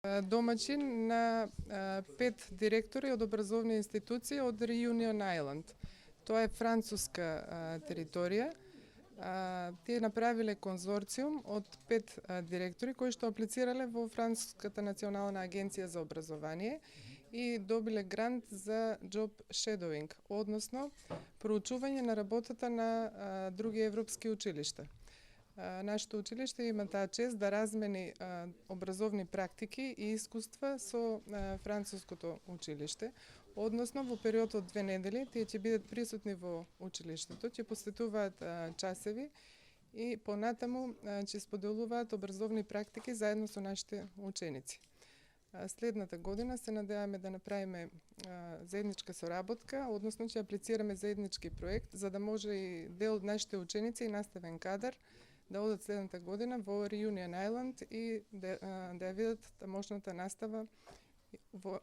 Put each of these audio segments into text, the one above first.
Домаќин на 5 директори од образовни институции од Reunion Island. Тоа е француска територија. Тие направиле конзорциум од 5 директори кои што аплицирале во Француската национална агенција за образование и добиле грант за job shadowing, односно проучување на работата на други европски училишта. Нашето училиште има таа чест да размени образовни практики и искуства со француското училиште. Односно, во период од 2 недели, тие ќе бидат присутни во училиштето, ќе посетуваат часеви и понатаму ќе споделуваат образовни практики заедно со нашите ученици. Следната година се надеваме да направиме заедничка соработка, односно ќе аплицираме заеднички проект, за да може и дел од нашите ученици и наставен кадар да одат следната година во Reunion Island и да ја видат тамошната настава,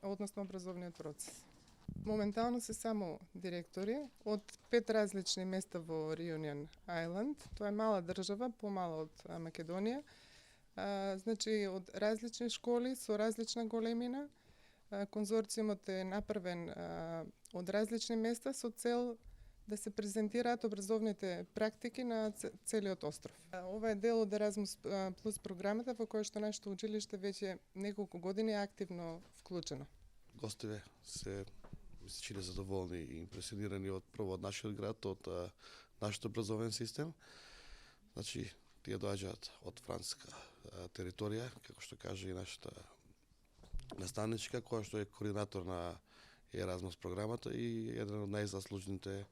односно образовниот процес. Моментално се само директори од 5 различни места во Reunion Island. Тоа е мала држава, помала од Македонија. Значи, од различни школи со различна големина. Конзорциумот е направен од различни места со цел да се презентираат образовните практики на целиот остров. Ова е дел од Erasmus Plus програмата во која што нашето училиште веќе неколку години е активно вклучено. Гостиве се се чини задоволни и импресионирани од нашиот град, од нашиот образовен систем. Значи, тие доаѓаат од француска територија, како што каже и нашата наставничка, која што е координатор на Erasmus програмата и еден од најзаслужните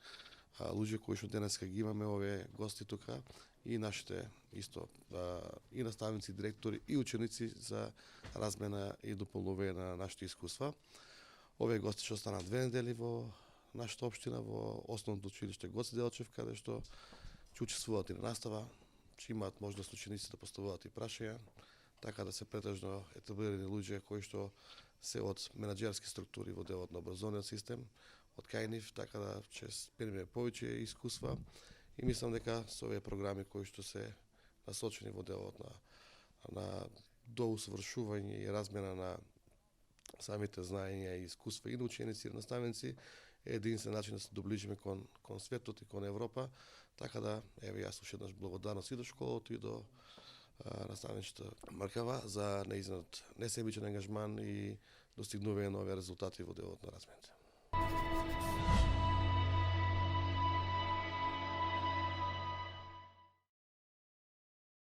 луѓе кои што денеска ги имаме овие гости тука и нашите исто и наставници, директори и ученици за размена и дополнување на нашите искуства. Овие гости што станат 2 недели во нашата општина, во основното училиште Гоце Делчев, каде што ќе учествуваат и на настава, ќе имаат можност ученици да поставуваат и прашања, така да се претежно етаблирани луѓе кои што се од менаџерски структури во делот на образовниот систем, од кај нив, така да ќе спириме повеќе искуства и мислам дека со овие програми кои што се насочени во делот на доусовршување и размена на самите знаења и искуства и на ученици и наставници е единствен начин да се доближиме кон светот и кон Европа, така да еве јас уште еднаш благодарност и до школото и до наставничата Маркава за нејзинот несебичен ангажман и достигнување на овие резултати во делот на размените.